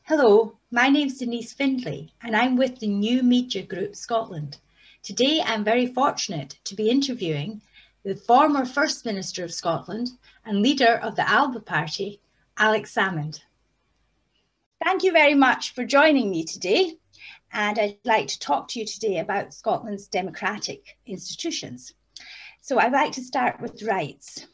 Hello, my name's Denise Findlay and I'm with the New Media Group Scotland. Today I'm very fortunate to be interviewing the former First Minister of Scotland and leader of the ALBA Party, Alex Salmond. Thank you very much for joining me today, and I'd like to talk to you today about Scotland's democratic institutions. So I'd like to start with rights.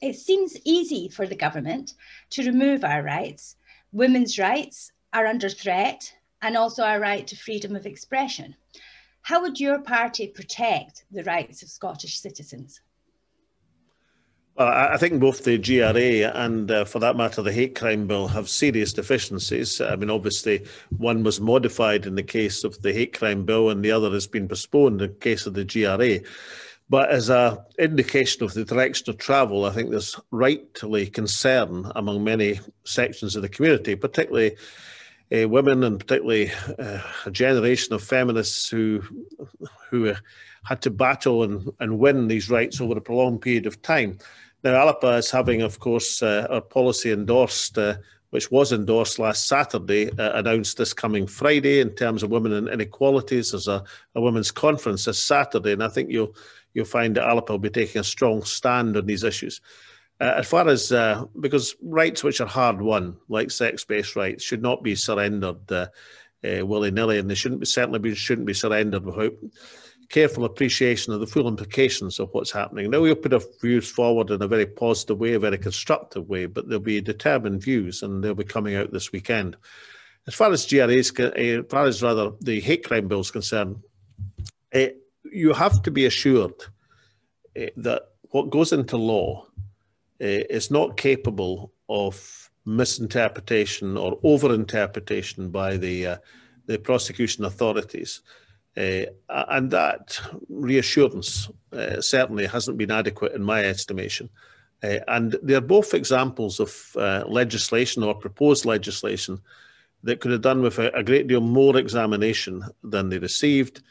It seems easy for the government to remove our rights. Women's rights are under threat, and also our right to freedom of expression. How would your party protect the rights of Scottish citizens? Well, I think both the GRA and, for that matter, the hate crime bill have serious deficiencies. I mean, obviously, one was modified in the case of the hate crime bill and the other has been postponed in the case of the GRA. But as an indication of the direction of travel, I think there's rightly concern among many sections of the community, particularly women and particularly a generation of feminists who had to battle and win these rights over a prolonged period of time. Now, ALPA is having, of course, our policy endorsed, which was endorsed last Saturday, announced this coming Friday in terms of women and inequalities. There's a women's conference this Saturday, and I think you'll find that ALPA will be taking a strong stand on these issues. As far as, because rights which are hard won, like sex-based rights, should not be surrendered willy-nilly, and they certainly shouldn't be surrendered without careful appreciation of the full implications of what's happening. Now, we'll put our views forward in a very positive way, a very constructive way, but there'll be determined views, and they'll be coming out this weekend. As far as the hate crime bill is concerned, you have to be assured that what goes into law is not capable of misinterpretation or overinterpretation by the prosecution authorities. And that reassurance certainly hasn't been adequate in my estimation. And they're both examples of legislation or proposed legislation that could have done with a great deal more examination than they received.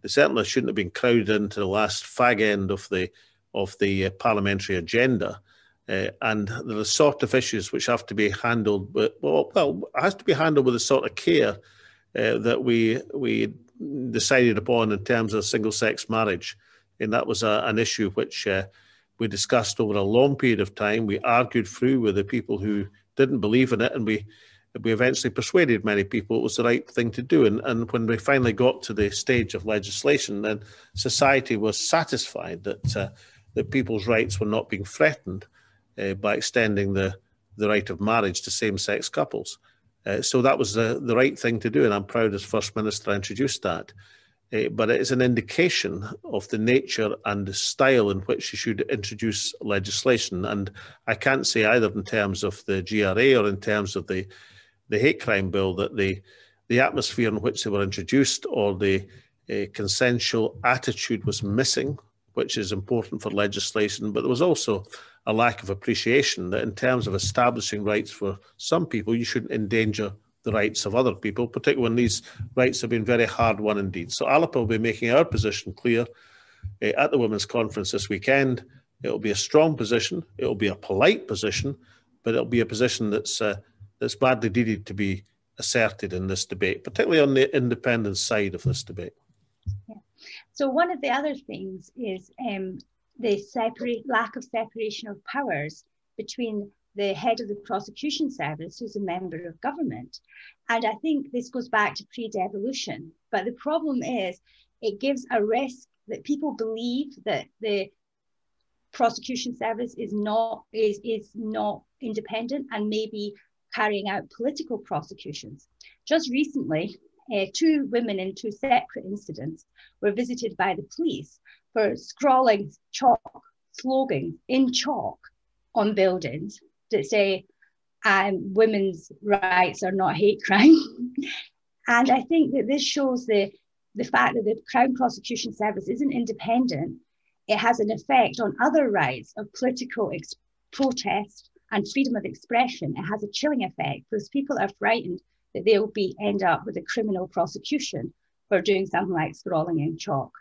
They certainly shouldn't have been crowded into the last fag end of the parliamentary agenda. And there are the sort of issues which have to be handled, it has to be handled with the sort of care that we decided upon in terms of single-sex marriage. And that was an issue which we discussed over a long period of time. We argued through with the people who didn't believe in it, and we eventually persuaded many people it was the right thing to do. And when we finally got to the stage of legislation, then society was satisfied that people's rights were not being threatened by extending the right of marriage to same-sex couples. So that was the right thing to do, and I'm proud as First Minister I introduced that. But it is an indication of the nature and the style in which you should introduce legislation. And I can't say either in terms of the GRA or in terms of the hate crime bill that the atmosphere in which they were introduced or the consensual attitude was missing, which is important for legislation. But there was also a lack of appreciation that in terms of establishing rights for some people, you shouldn't endanger the rights of other people, particularly when these rights have been very hard won indeed. So ALPA will be making our position clear at the Women's Conference this weekend. It will be a strong position. It will be a polite position, but it'll be a position that's badly needed to be asserted in this debate, particularly on the independent side of this debate. Yeah. So one of the other things is the lack of separation of powers between the head of the prosecution service, who's a member of government. And I think this goes back to pre-devolution. But the problem is it gives a risk that people believe that the prosecution service is not independent and maybe carrying out political prosecutions. Just recently, 2 women in 2 separate incidents were visited by the police for scrawling slogans in chalk on buildings that say women's rights are not hate crime. And I think that this shows the fact that the Crown Prosecution Service isn't independent. It has an effect on other rights of political protest and freedom of expression. It has a chilling effect because people are frightened that they'll end up with a criminal prosecution for doing something like scrawling in chalk.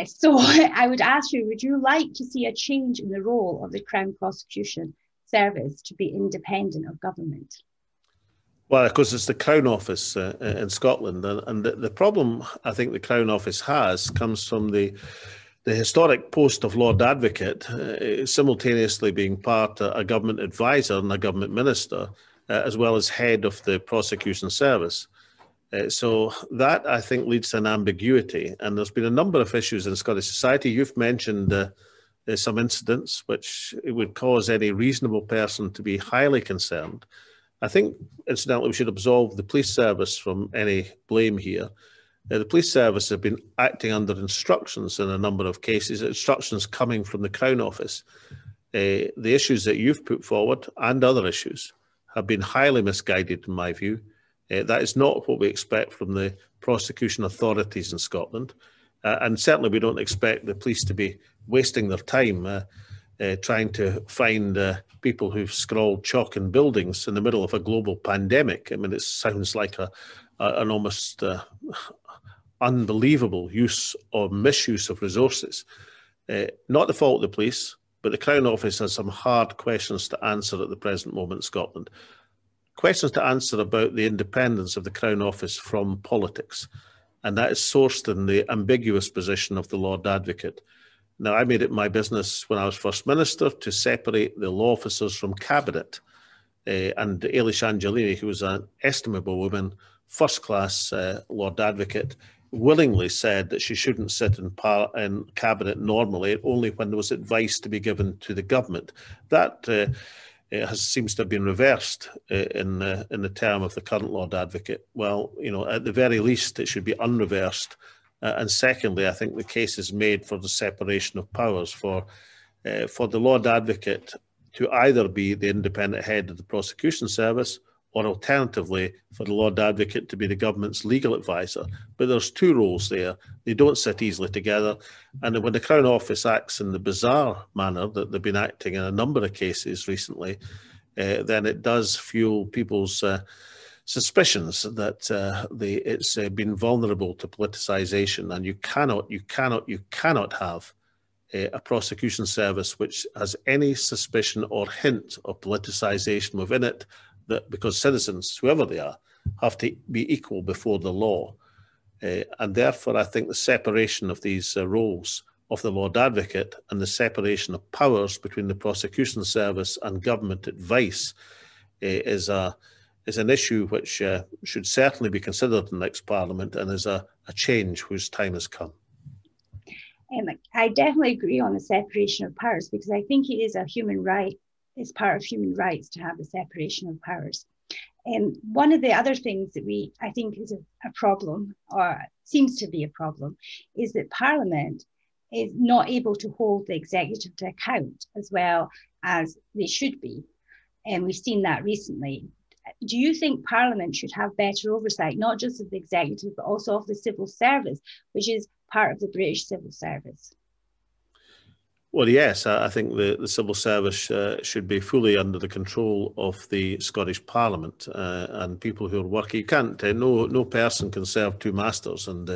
So I would ask you, would you like to see a change in the role of the Crown Prosecution Service to be independent of government? Well, of course, it's the Crown Office in Scotland, and the problem I think the Crown Office has comes from the historic post of Lord Advocate, simultaneously being part a government advisor and a government minister, as well as head of the prosecution service. So that, I think, leads to an ambiguity. And there's been a number of issues in Scottish society. You've mentioned some incidents which it would cause any reasonable person to be highly concerned. I think, incidentally, we should absolve the police service from any blame here. The police service have been acting under instructions in a number of cases, instructions coming from the Crown Office. The issues that you've put forward and other issues have been highly misguided, in my view. That is not what we expect from the prosecution authorities in Scotland. And certainly we don't expect the police to be wasting their time trying to find people who've scrawled chalk in buildings in the middle of a global pandemic. I mean, it sounds like an almost unbelievable use or misuse of resources. Not the fault of the police, but the Crown Office has some hard questions to answer at the present moment in Scotland. Questions to answer about the independence of the Crown Office from politics. And that is sourced in the ambiguous position of the Lord Advocate. Now, I made it my business when I was First Minister to separate the law officers from Cabinet. And Eilish Angelini, who was an estimable woman, first-class Lord Advocate, willingly said that she shouldn't sit in Cabinet normally, only when there was advice to be given to the government. That seems to have been reversed in the term of the current Lord Advocate. Well, you know, at the very least, it should be unreversed. And secondly, I think the case is made for the separation of powers for the Lord Advocate to either be the independent head of the prosecution service or alternatively for the Lord Advocate to be the government's legal advisor. But there's two roles there. They don't sit easily together. And when the Crown Office acts in the bizarre manner that they've been acting in a number of cases recently, then it does fuel people's suspicions that it's been vulnerable to politicization. And you cannot have a prosecution service which has any suspicion or hint of politicization within it, that because citizens, whoever they are, have to be equal before the law. And therefore, I think the separation of these roles of the Lord Advocate and the separation of powers between the prosecution service and government advice is an issue which should certainly be considered in the next Parliament and is a change whose time has come. I definitely agree on the separation of powers because I think it is a human right. It's part of human rights to have the separation of powers. And one of the other things that I think is a problem, or seems to be a problem, is that Parliament is not able to hold the executive to account as well as they should be. And we've seen that recently. Do you think Parliament should have better oversight, not just of the executive, but also of the civil service, which is part of the British civil service? Well, yes, I think the civil service should be fully under the control of the Scottish Parliament and people who are working. You can't, no person can serve two masters, and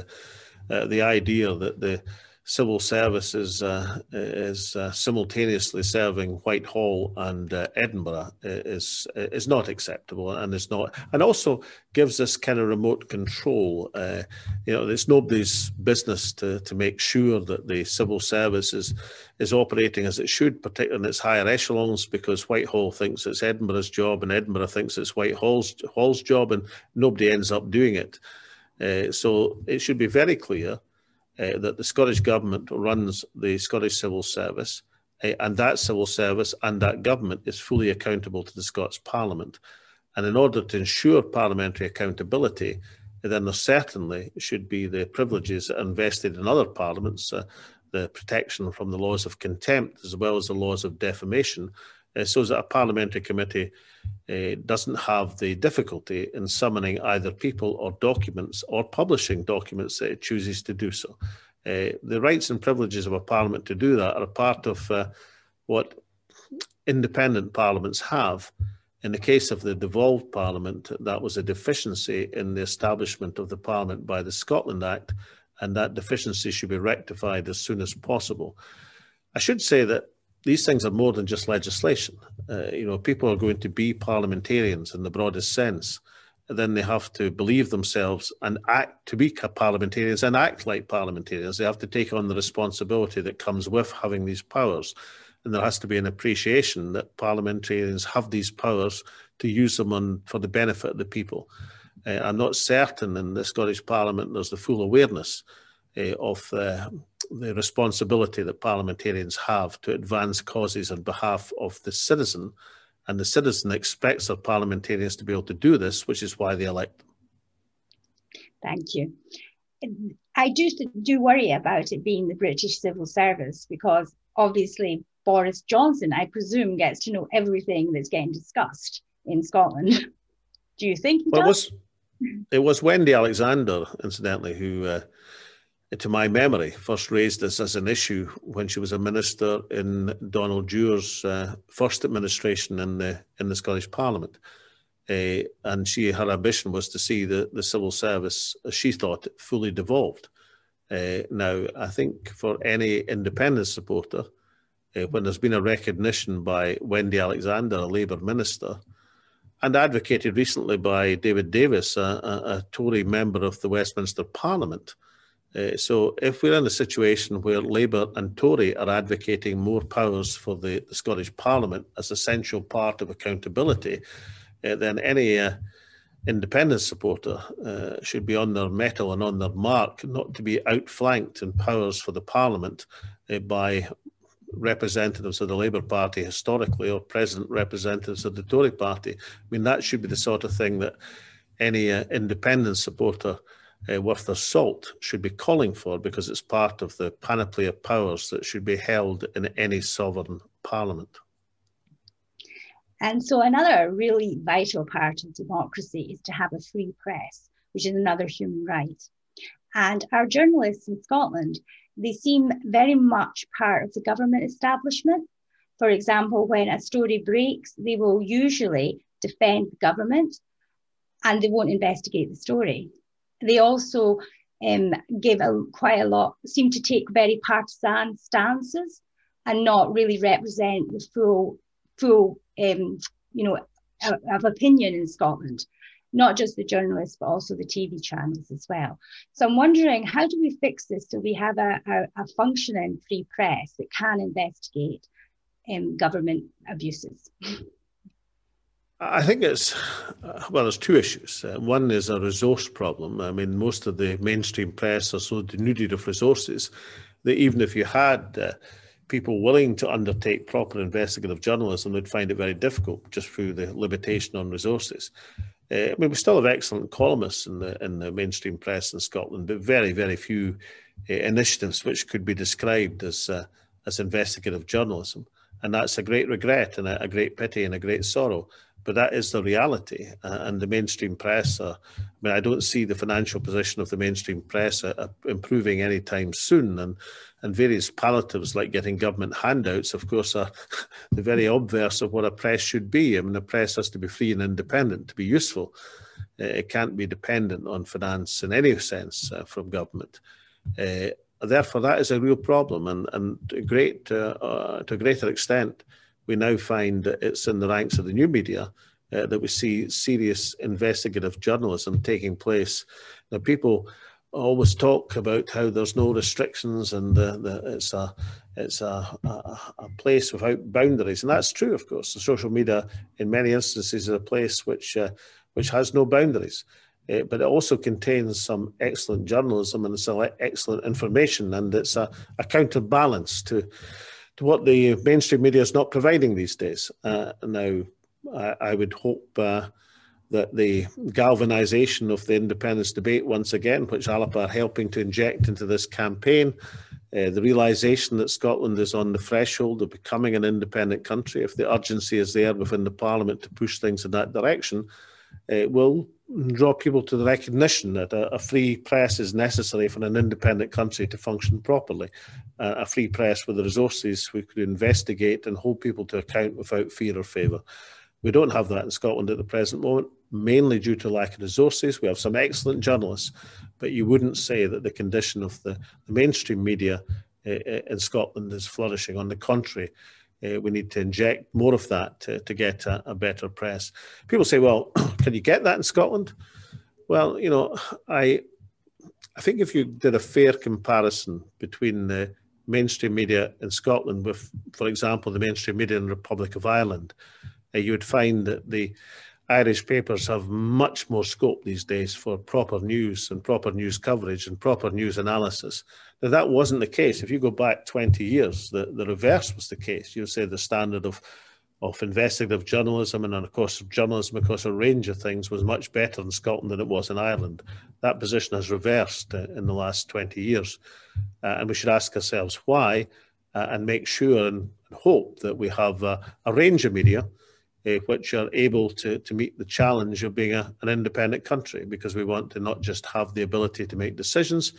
the idea that the civil service is simultaneously serving Whitehall and Edinburgh is not acceptable, and is not, and also gives this kind of remote control. It's nobody's business to make sure that the civil service is operating as it should, particularly in its higher echelons, because Whitehall thinks it's Edinburgh's job and Edinburgh thinks it's Whitehall's job, and nobody ends up doing it. So it should be very clear that the Scottish Government runs the Scottish Civil Service, and that civil service and that government is fully accountable to the Scots Parliament. And in order to ensure parliamentary accountability, then there certainly should be the privileges that are invested in other parliaments, the protection from the laws of contempt as well as the laws of defamation, so that a parliamentary committee doesn't have the difficulty in summoning either people or documents or publishing documents that it chooses to do so. The rights and privileges of a parliament to do that are a part of what independent parliaments have. In the case of the devolved parliament, that was a deficiency in the establishment of the parliament by the Scotland Act, and that deficiency should be rectified as soon as possible. I should say that these things are more than just legislation. People are going to be parliamentarians in the broadest sense. then they have to believe themselves and act to be parliamentarians and act like parliamentarians. They have to take on the responsibility that comes with having these powers. And there has to be an appreciation that parliamentarians have these powers to use them for the benefit of the people. I'm not certain in the Scottish Parliament there's the full awareness of the responsibility that parliamentarians have to advance causes on behalf of the citizen. And the citizen expects their parliamentarians to be able to do this, which is why they elect them. Thank you. I do worry about it being the British civil service, because obviously Boris Johnson, I presume, gets to know everything that's getting discussed in Scotland. Do you think he does? It was Wendy Alexander, incidentally, who, to my memory, first raised this as an issue when she was a minister in Donald Dewar's first administration in the Scottish Parliament. And her ambition was to see the civil service, as she thought, fully devolved. Now, I think for any independent supporter, when there's been a recognition by Wendy Alexander, a Labour minister, and advocated recently by David Davis, a Tory member of the Westminster Parliament. So if we're in a situation where Labour and Tory are advocating more powers for the Scottish Parliament as an essential part of accountability, then any independent supporter should be on their mettle and on their mark, not to be outflanked in powers for the Parliament by representatives of the Labour Party historically, or present representatives of the Tory Party. I mean, that should be the sort of thing that any independent supporter worth their salt should be calling for, because it's part of the panoply of powers that should be held in any sovereign parliament. And so another really vital part of democracy is to have a free press, which is another human right. And our journalists in Scotland, they seem very much part of the government establishment. For example, when a story breaks, they will usually defend the government and they won't investigate the story. They also give quite a lot, seem to take very partisan stances and not really represent the full of opinion in Scotland. Not just the journalists, but also the TV channels as well. So I'm wondering, how do we fix this so we have a functioning free press that can investigate government abuses? I think there's two issues. One is a resource problem. I mean, most of the mainstream press are so denuded of resources that even if you had people willing to undertake proper investigative journalism, they'd find it very difficult just through the limitation on resources. I mean, we still have excellent columnists in the mainstream press in Scotland, but very, very few initiatives which could be described as investigative journalism. And that's a great regret and a great pity and a great sorrow. But that is the reality. And the mainstream press, I don't see the financial position of the mainstream press improving anytime soon. And various palliatives like getting government handouts, of course, are the very obverse of what a press should be. I mean, a press has to be free and independent to be useful. It can't be dependent on finance in any sense from government. Therefore, that is a real problem. And to a greater extent, we now find that it's in the ranks of the new media that we see serious investigative journalism taking place. Now, people always talk about how there's no restrictions and it's a place without boundaries, and that's true. Of course, the social media, in many instances, is a place which has no boundaries. But it also contains some excellent journalism and some excellent information, and it's a counterbalance to what the mainstream media is not providing these days. Now, I would hope that the galvanisation of the independence debate once again, which Alapa are helping to inject into this campaign, the realisation that Scotland is on the threshold of becoming an independent country, if the urgency is there within the Parliament to push things in that direction, will draw people to the recognition that a free press is necessary for an independent country to function properly. A free press with the resources we could investigate and hold people to account without fear or favour. We don't have that in Scotland at the present moment, mainly due to lack of resources. We have some excellent journalists, but you wouldn't say that the condition of the mainstream media in Scotland is flourishing. On the contrary, We need to inject more of that to get a better press. People say, well, can you get that in Scotland? Well, you know, I think if you did a fair comparison between the mainstream media in Scotland with, for example, the mainstream media in the Republic of Ireland, you would find that the Irish papers have much more scope these days for proper news and proper news coverage and proper news analysis. Now, that wasn't the case. If you go back 20 years, the reverse was the case. You say the standard of investigative journalism and, of course, journalism across a range of things was much better in Scotland than it was in Ireland. That position has reversed in the last 20 years. And we should ask ourselves why and make sure and hope that we have a range of media which are able to meet the challenge of being an independent country, because we want to not just have the ability to make decisions,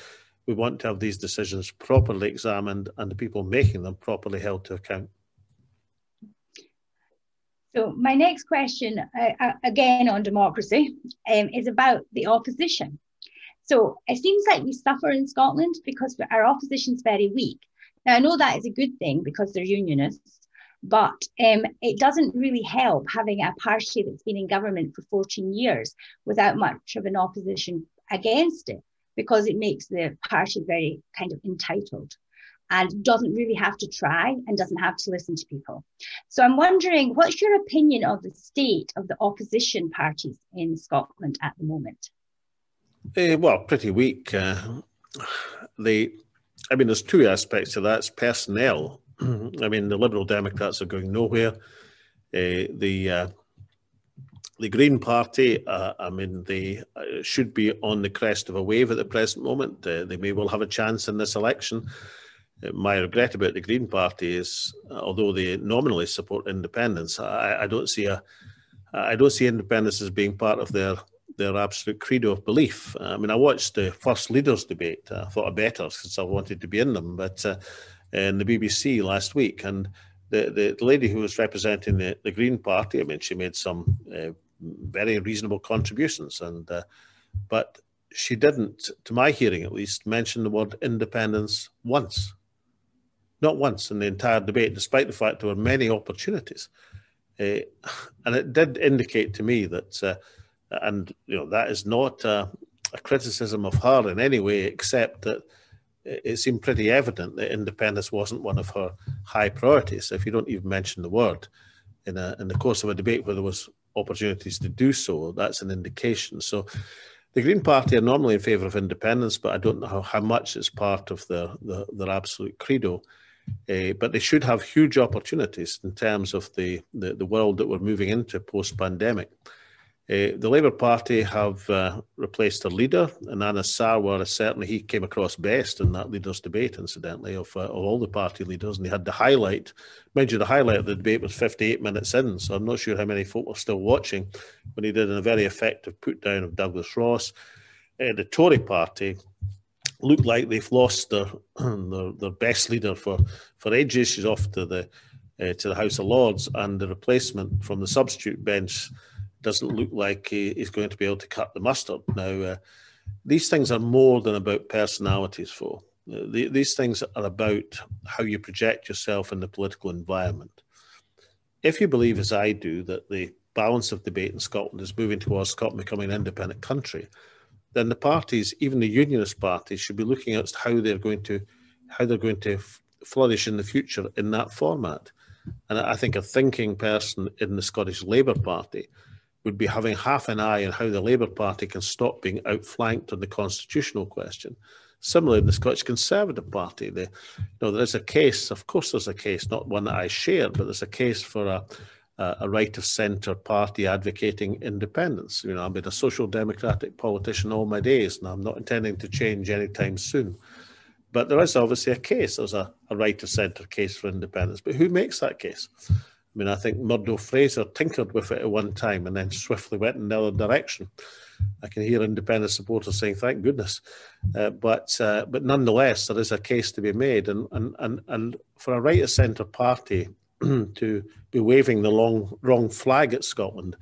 we want to have these decisions properly examined and the people making them properly held to account. So my next question, again on democracy, is about the opposition. So it seems like we suffer in Scotland because our opposition is very weak. Now, I know that is a good thing because they're unionists, but it doesn't really help having a party that's been in government for 14 years without much of an opposition against it, because it makes the party very kind of entitled and doesn't really have to try and doesn't have to listen to people. So I'm wondering, what's your opinion of the state of the opposition parties in Scotland at the moment? Well, pretty weak. There's two aspects to that. It's personnel. I mean, the Liberal Democrats are going nowhere. The Green Party, they should be on the crest of a wave at the present moment. They may well have a chance in this election. My regret about the Green Party is, although they nominally support independence, I don't see independence as being part of their absolute credo of belief. I mean, I watched the First Leaders debate. I thought I'd better since I wanted to be in them, but in the BBC last week, and the lady who was representing the Green Party, I mean, she made some very reasonable contributions, but she didn't, to my hearing at least, mention the word independence once. Not once in the entire debate, despite the fact there were many opportunities. And it did indicate to me that, and you know, that is not a criticism of her in any way, except that it seemed pretty evident that independence wasn't one of her high priorities. If you don't even mention the word in the course of a debate where there was opportunities to do so, that's an indication. So the Green Party are normally in favour of independence, but I don't know how much it's part of their absolute credo. But they should have huge opportunities in terms of the world that we're moving into post-pandemic. The Labour Party have replaced their leader, and Anas Sarwar, certainly he came across best in that leaders' debate, incidentally, of all the party leaders, and he had the highlight. Mind you, the highlight of the debate was 58 minutes in, so I'm not sure how many folk were still watching when he did a very effective put-down of Douglas Ross. The Tory Party look like they've lost their best leader for ages. She's off to the House of Lords, and the replacement from the substitute bench doesn't look like he's going to be able to cut the mustard. Now, these things are more than about personalities, for these things are about how you project yourself in the political environment. If you believe, as I do, that the balance of debate in Scotland is moving towards Scotland becoming an independent country, then the parties, even the unionist parties, should be looking at how they're going to flourish in the future in that format. And I think a thinking person in the Scottish Labour Party would be having half an eye on how the Labour Party can stop being outflanked on the constitutional question. Similarly, in the Scottish Conservative Party, there is a case, of course there's a case, not one that I share, but there's a case for a right-of-centre party advocating independence. You know, I've been a social democratic politician all my days, and I'm not intending to change anytime soon. But there is obviously a case. There's a right-of-centre case for independence. But who makes that case? I mean, I think Murdo Fraser tinkered with it at one time and then swiftly went in the other direction. I can hear independent supporters saying, thank goodness. But nonetheless, there is a case to be made. And for a right-of-centre party to be waving the wrong flag at Scotland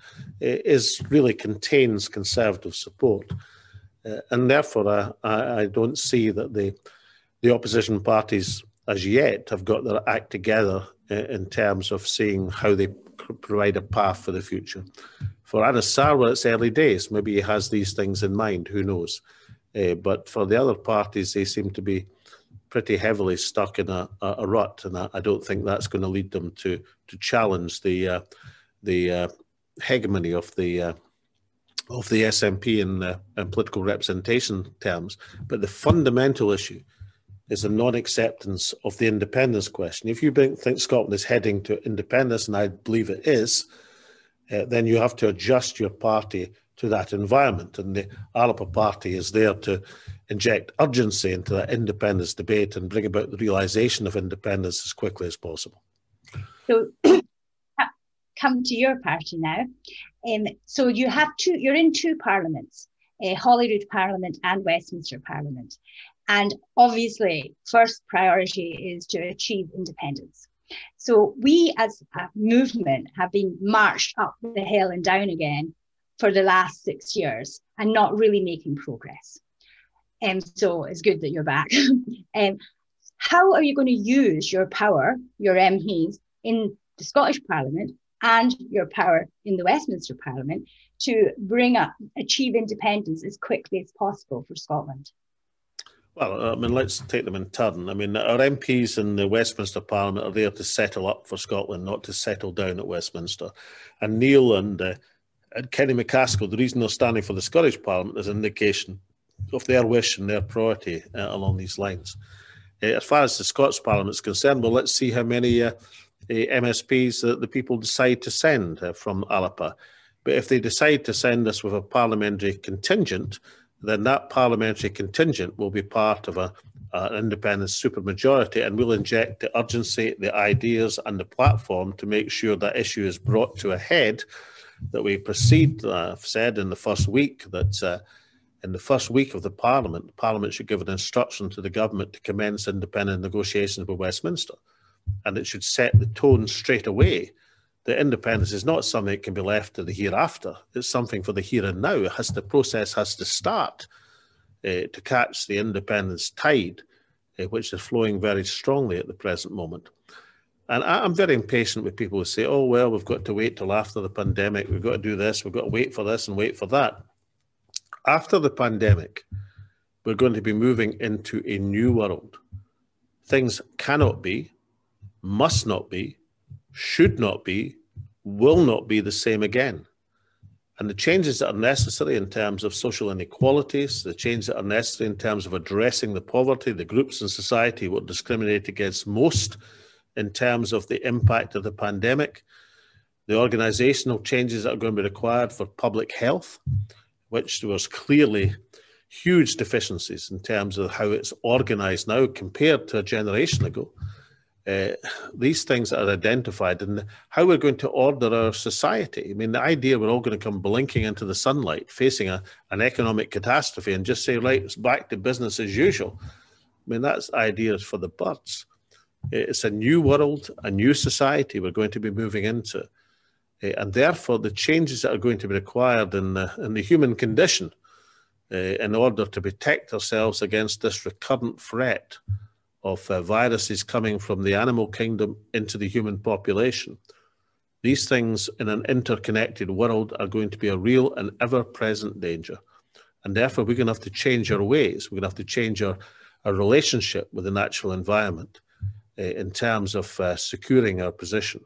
really contains Conservative support. And therefore, I don't see that the opposition parties as yet have got their act together in terms of seeing how they provide a path for the future. For Anas Sarwar, it's early days. Maybe he has these things in mind, who knows. But for the other parties, they seem to be pretty heavily stuck in a rut, and I don't think that's going to lead them to challenge the hegemony of the SNP in political representation terms. But the fundamental issue is a non-acceptance of the independence question. If you think Scotland is heading to independence, and I believe it is, then you have to adjust your party to that environment. And the Alapa Party is there to inject urgency into that independence debate and bring about the realisation of independence as quickly as possible. So come to your party now. So you're in two parliaments, Holyrood Parliament and Westminster Parliament. And obviously, first priority is to achieve independence. So we as a movement have been marched up the hill and down again for the last 6 years and not really making progress. So it's good that you're back. How are you going to use your power, your MPs in the Scottish Parliament and your power in the Westminster Parliament to achieve independence as quickly as possible for Scotland? Well, I mean, let's take them in turn. I mean, our MPs in the Westminster Parliament are there to settle up for Scotland, not to settle down at Westminster. And Neil and Kenny McCaskill, the reason they're standing for the Scottish Parliament is an indication of their wish and their priority along these lines. As far as the Scots Parliament is concerned, well, let's see how many MSPs the people decide to send from Alapa. But if they decide to send us with a parliamentary contingent, then that parliamentary contingent will be part of an independent supermajority, and will inject the urgency, the ideas and the platform to make sure that issue is brought to a head, that we proceed. I've said in the first week that in the first week of the Parliament should give an instruction to the government to commence independent negotiations with Westminster. And it should set the tone straight away that independence is not something that can be left to the hereafter. It's something for the here and now. The process has to start to catch the independence tide, which is flowing very strongly at the present moment. And I'm very impatient with people who say, oh, well, we've got to wait till after the pandemic. We've got to do this. We've got to wait for this and wait for that. After the pandemic, we're going to be moving into a new world. Things cannot be, must not be, should not be, will not be the same again. And the changes that are necessary in terms of social inequalities, the changes that are necessary in terms of addressing the poverty, the groups in society who are discriminated against most in terms of the impact of the pandemic, the organisational changes that are going to be required for public health, which there was clearly huge deficiencies in terms of how it's organised now compared to a generation ago. These things are identified, and how we're going to order our society. I mean, the idea we're all going to come blinking into the sunlight, facing an economic catastrophe, and just say, right, it's back to business as usual. I mean, that's ideas for the birds. It's a new world, a new society we're going to be moving into. And therefore, the changes that are going to be required in the human condition in order to protect ourselves against this recurrent threat of viruses coming from the animal kingdom into the human population. These things in an interconnected world are going to be a real and ever-present danger. And therefore, we're going to have to change our ways. We're going to have to change our relationship with the natural environment in terms of securing our position.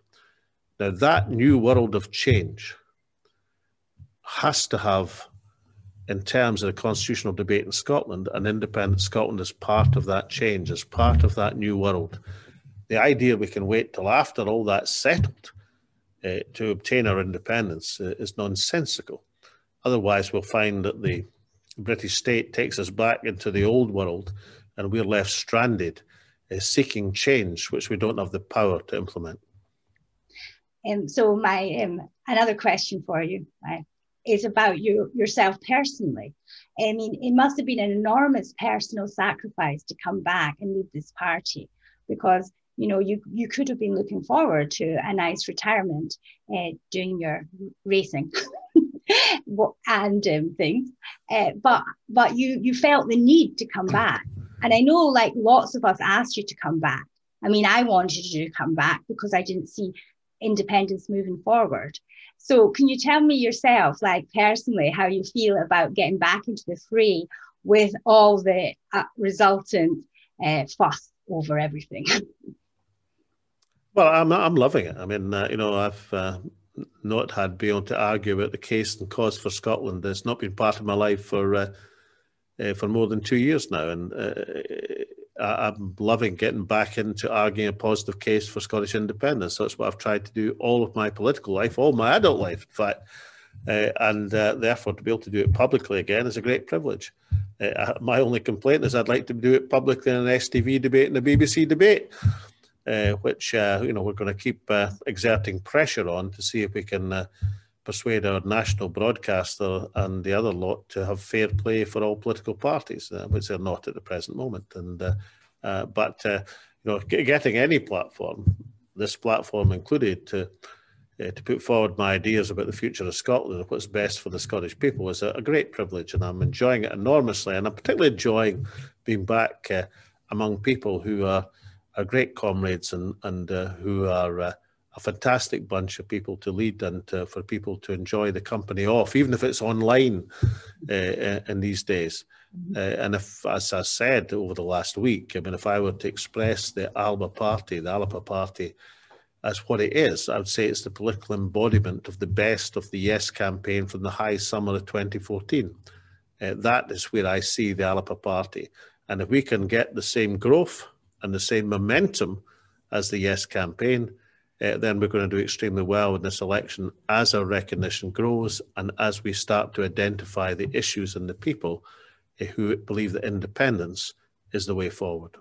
Now, that new world of change has to have, in terms of the constitutional debate in Scotland, an independent Scotland as part of that change, as part of that new world. The idea we can wait till after all that's settled to obtain our independence is nonsensical. Otherwise, we'll find that the British state takes us back into the old world and we're left stranded, seeking change, which we don't have the power to implement. So my another question for you is about yourself personally. I mean, it must have been an enormous personal sacrifice to come back and lead this party, because you know you could have been looking forward to a nice retirement, doing your racing and things, but you felt the need to come back. And I know, like, lots of us asked you to come back, I mean, I wanted to come back because I didn't see independence moving forward. So can you tell me yourself, like personally, how you feel about getting back into the fray with all the resultant fuss over everything? Well, I'm loving it. I mean, I've not had been able to argue about the case and cause for Scotland. It's not been part of my life for more than 2 years now, and I'm loving getting back into arguing a positive case for Scottish independence. That's what I've tried to do all of my political life, all my adult life, in fact. And therefore, to be able to do it publicly again is a great privilege. My only complaint is I'd like to do it publicly in an STV debate and a BBC debate, which we're going to keep exerting pressure on to see if we can persuade our national broadcaster and the other lot to have fair play for all political parties, which they're not at the present moment. And but getting any platform, this platform included, to put forward my ideas about the future of Scotland and what's best for the Scottish people is a great privilege, and I'm enjoying it enormously. And I'm particularly enjoying being back among people who are great comrades and who are a fantastic bunch of people to lead and for people to enjoy the company of, even if it's online in these days. And if, as I said over the last week, I mean, if I were to express the ALBA Party, as what it is, I would say it's the political embodiment of the best of the Yes campaign from the high summer of 2014. That is where I see the ALBA Party. And if we can get the same growth and the same momentum as the Yes campaign, then we're going to do extremely well in this election as our recognition grows and as we start to identify the issues and the people who believe that independence is the way forward.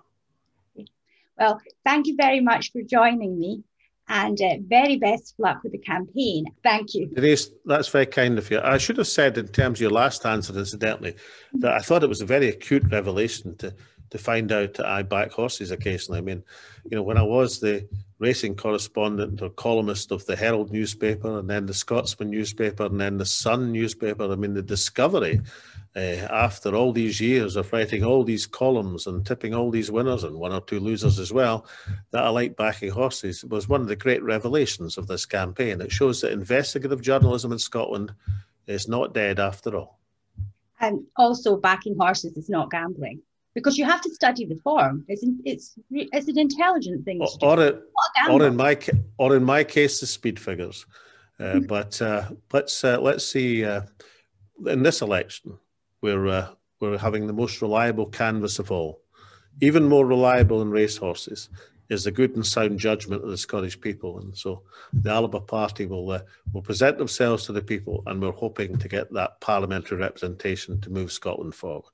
Well, thank you very much for joining me, and very best of luck with the campaign. Thank you. Denise, that's very kind of you. I should have said, in terms of your last answer, incidentally, that I thought it was a very acute revelation to find out that I back horses occasionally. I mean, when I was the racing correspondent or columnist of the Herald newspaper, and then the Scotsman newspaper, and then the Sun newspaper, I mean, the discovery after all these years of writing all these columns and tipping all these winners and one or two losers as well, that I like backing horses was one of the great revelations of this campaign. It shows that investigative journalism in Scotland is not dead after all. And also, backing horses is not gambling, because you have to study the form. It's an intelligent thing to do. Or in my case, the speed figures. But let's see. In this election, we're having the most reliable canvass of all. Even more reliable than racehorses is the good and sound judgment of the Scottish people. And so the ALBA Party will present themselves to the people, and we're hoping to get that parliamentary representation to move Scotland forward.